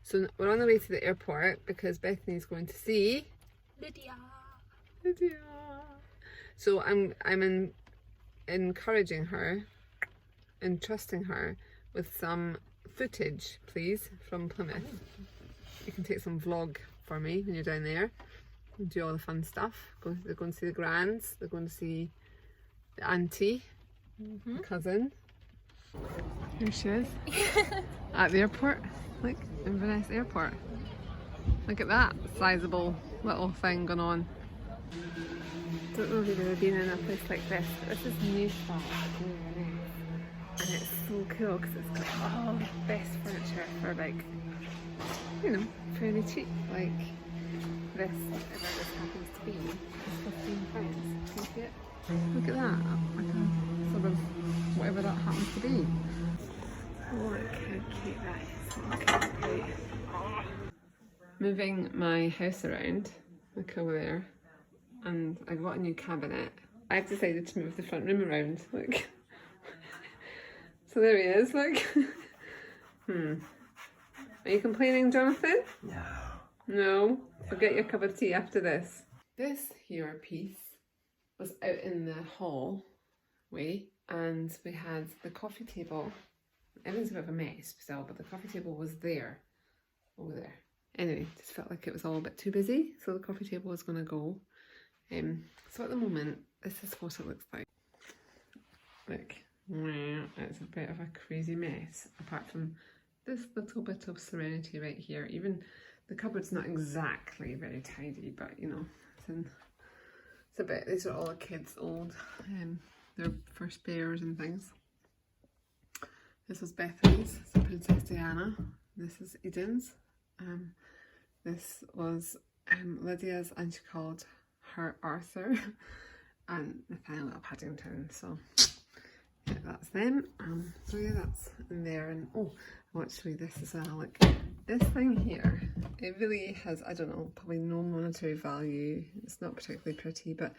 So we're on the way to the airport because Bethany's going to see Lydia. So I'm encouraging her and trusting her with some footage, please, from Plymouth. You can take some vlog for me when you're down there and do all the fun stuff. They're going to see the grands, they're going to see the auntie, the cousin. Here she is at the airport, like Inverness Airport. Look at that sizable little thing going on. Don't know if you've ever been in a place like this, but this is new spot in Inverness. And it's so cool because it's got all the best furniture for like, you know, fairly cheap. Like this, whatever this happens to be, is £15. Can you see it? Look at that, like a sort of whatever that happens to be. Look how cute that is. Look how cute. Moving my house around, look over there, and I got a new cabinet. I've decided to move the front room around, look. So there he is, look. Are you complaining, Jonathan? No. No? So get your cup of tea after this. This here piece was out in the hallway, and we had the coffee table. Everything's a bit of a mess still, but the coffee table was there, over there. Anyway, just felt like it was all a bit too busy, so the coffee table was going to go. So at the moment, this is what it looks like. Look, it's a bit of a crazy mess, apart from this little bit of serenity right here. Even the cupboard's not exactly very tidy, but you know, it's a bit. These are all the kids' old, their first bears and things. This was Bethany's, so Princess Diana. This is Eden's. This was Lydia's, and she called her Arthur, and Nathaniel of Paddington. So yeah, that's them. So yeah, that's in there. And oh, I want to show you this as well. Like this thing here, it really has, I don't know, probably no monetary value. It's not particularly pretty, but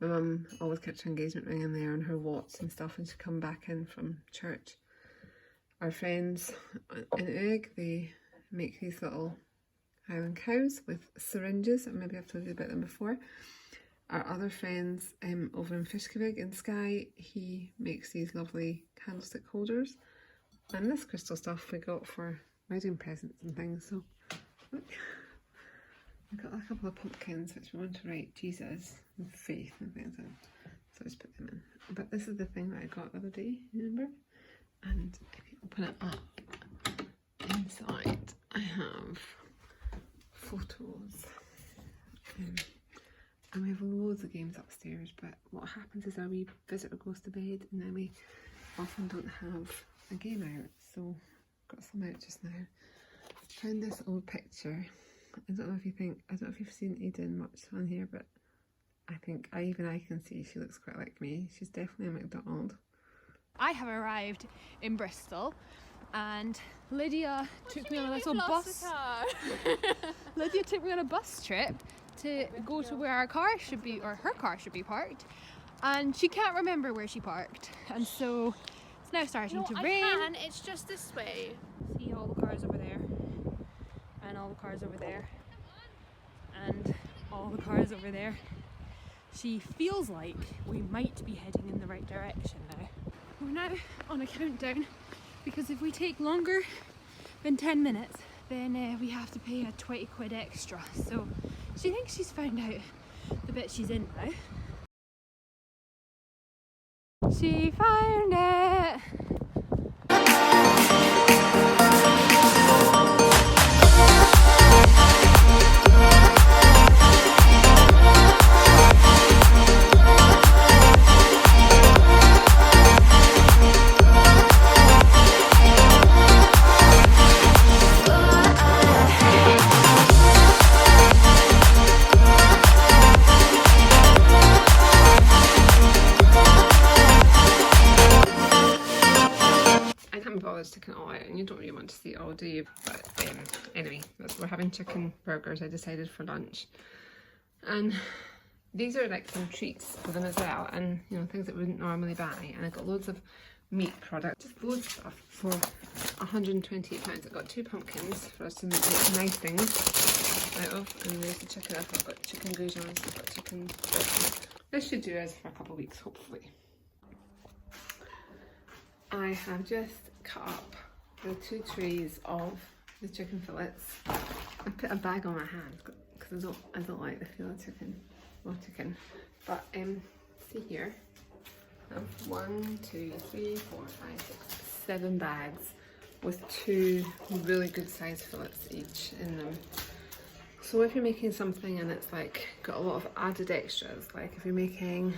my mum always kept her engagement ring in there and her watch and stuff, and she'd come back in from church. Our friends in Egg, they make these little Highland cows with syringes, and maybe I've told you about them before. Our other friends over in Fishkevig in Skye, he makes these lovely candlestick holders, and this crystal stuff we got for wedding presents and things. So look, we've got a couple of pumpkins which we want to write Jesus and faith and things in, so just put them in. But this is the thing that I got the other day, remember? And if you open it up, inside I have photos, and we have loads of games upstairs, but what happens is our wee visitor goes to bed and then we often don't have a game out, so I've got some out just now. Found this old picture. I don't know if you've seen Eden much on here, but I think even I can see she looks quite like me. She's definitely a McDonald. I have arrived in Bristol, and Lydia took me on a little bus. Lydia took me on a bus trip to go to where our car should be, or her car should be parked, and she can't remember where she parked, and so it's now starting to rain. I can. It's just this way. See all the cars over there, and all the cars over there, and all the cars over there. She feels like we might be heading in the right direction now. We're now on a countdown, because if we take longer than 10 minutes, then we have to pay a 20 quid extra. So she thinks she's found out the bit she's in now. She found it! Sticking it all out, and you don't really want to see it all, do you? But anyway, we're having chicken burgers, I decided, for lunch, and these are like some treats for them as well, and you know, things that we wouldn't normally buy. And I got loads of meat product. Just loads of stuff for £128. I've got 2 pumpkins for us to make nice things out of, and there's the chicken. I've got chicken goujons, I've got chicken. This should do us for a couple of weeks, hopefully. I have just cut up the 2 trays of the chicken fillets. I put a bag on my hand because I don't like the feel of chicken, raw chicken. But see here, I have 1, 2, 3, 4, 5, 6, 7 bags with 2 really good sized fillets each in them. So if you're making something and it's like got a lot of added extras, like if you're making,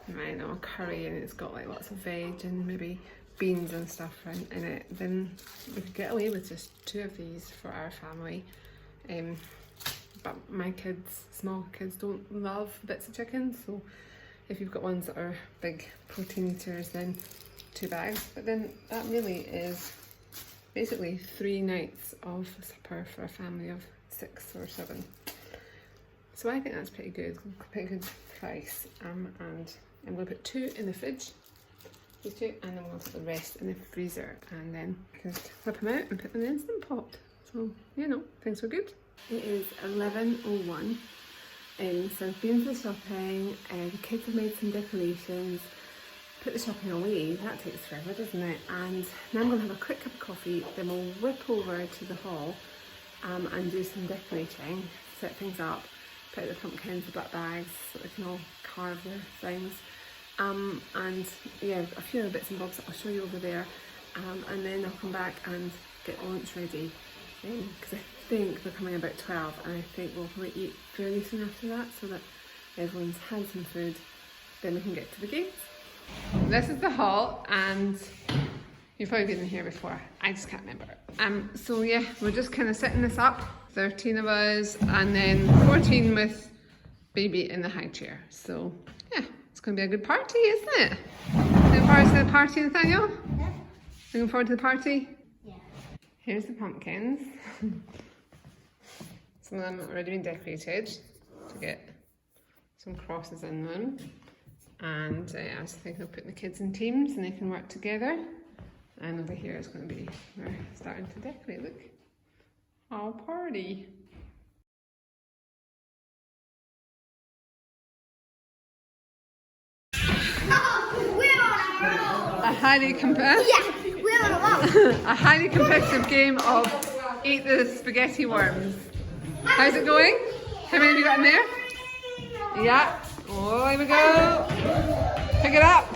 I don't know, a curry and it's got like lots of veg and maybe beans and stuff in it, then we could get away with just 2 of these for our family. But my kids, small kids, don't love bits of chicken, so if you've got ones that are big protein eaters, then 2 bags. But then that really is basically 3 nights of supper for a family of 6 or 7. So I think that's pretty good price. And I'm going to put 2 in the fridge, these 2, and then we'll put the rest in the freezer, and then just flip them out and put them in the Instant Pot. So, you know, things are good. It is 11:01, so I've been to the shopping, the kids have made some decorations, put the shopping away, that takes forever, doesn't it? And now I'm going to have a quick cup of coffee, then we'll whip over to the hall and do some decorating, set things up, put out the pumpkins, the black bags, so they can all carve their things. And yeah, a few other bits and bobs that I'll show you over there, and then I'll come back and get lunch ready, because I think they're coming about 12, and I think we'll probably eat fairly soon after that, so that everyone's had some food, then we can get to the gates. This is the hall, and you've probably been in here before, I just can't remember. So yeah, we're just kind of setting this up, 13 of us, and then 14 with baby in the high chair. So yeah, it's going to be a good party, isn't it? Looking forward to the party, Nathaniel? Yeah. Looking forward to the party? Yeah. Here's the pumpkins. Some of them have already been decorated to get some crosses in them. And I was thinking of putting the kids in teams and they can work together. And over here is going to be, we're starting to decorate, look. Oh, party. A highly competitive game of eat the spaghetti worms. How's it going? How many have you got in there? Yeah. Oh, here we go. Pick it up.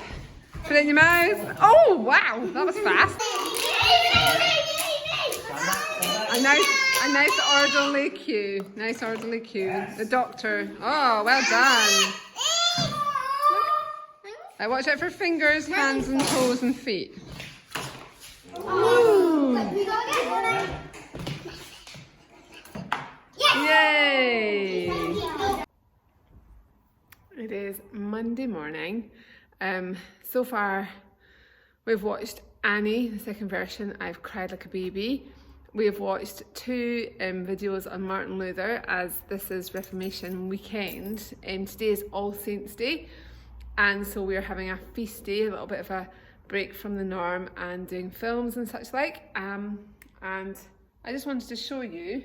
Put it in your mouth. Oh, wow. That was fast. A nice orderly queue. Nice orderly queue. The doctor. Oh, well done. Now watch out for fingers, hands and toes and feet. Ooh. Yay! It is Monday morning. So far we've watched Annie, the second version, I've cried like a baby. We have watched 2 videos on Martin Luther, as this is Reformation weekend. Today is All Saints Day, and so we're having a feast day, a little bit of a break from the norm and doing films and such like. And I just wanted to show you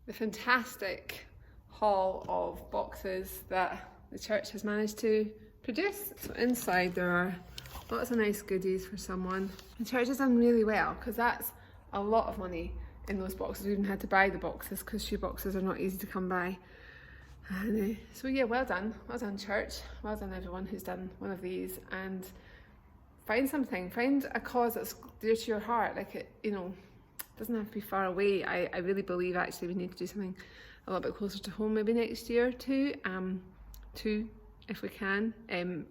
the fantastic haul of boxes that the church has managed to produce. So inside there are lots of nice goodies for someone. The church has done really well, because that's a lot of money in those boxes. We even had to buy the boxes because shoe boxes are not easy to come by. And, so yeah, well done church, well done everyone who's done one of these. And find something, find a cause that's dear to your heart. Like, it, you know, doesn't have to be far away. I really believe actually we need to do something a little bit closer to home maybe next year too, if we can,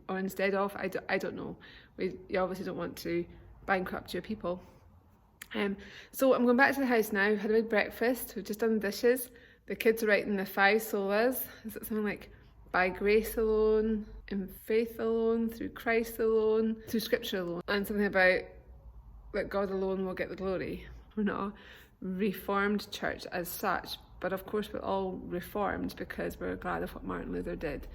or instead of, I don't know. You obviously don't want to bankrupt your people. So I'm going back to the house now. Had a big breakfast, we've just done the dishes. The kids are writing the 5 solas. Is it something like, by grace alone, in faith alone, through Christ alone, through scripture alone, and something about that God alone will get the glory. We're not a reformed church as such, but of course we're all reformed because we're glad of what Martin Luther did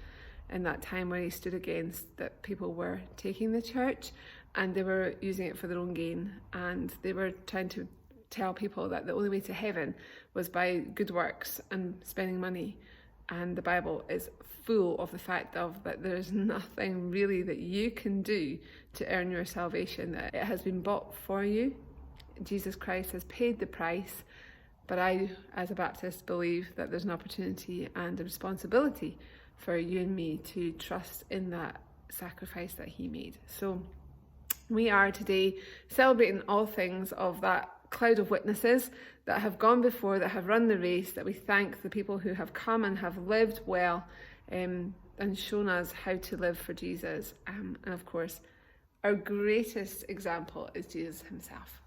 in that time where he stood against that people were taking the church. and they were using it for their own gain, and they were trying to tell people that the only way to heaven was by good works and spending money. And the Bible is full of the fact of that there's nothing really that you can do to earn your salvation, that it has been bought for you. Jesus Christ has paid the price. But I, as a Baptist, believe that there's an opportunity and a responsibility for you and me to trust in that sacrifice that he made. So we are today celebrating all things of that cloud of witnesses that have gone before, that have run the race, that we thank the people who have come and have lived well and shown us how to live for Jesus. And of course, our greatest example is Jesus himself.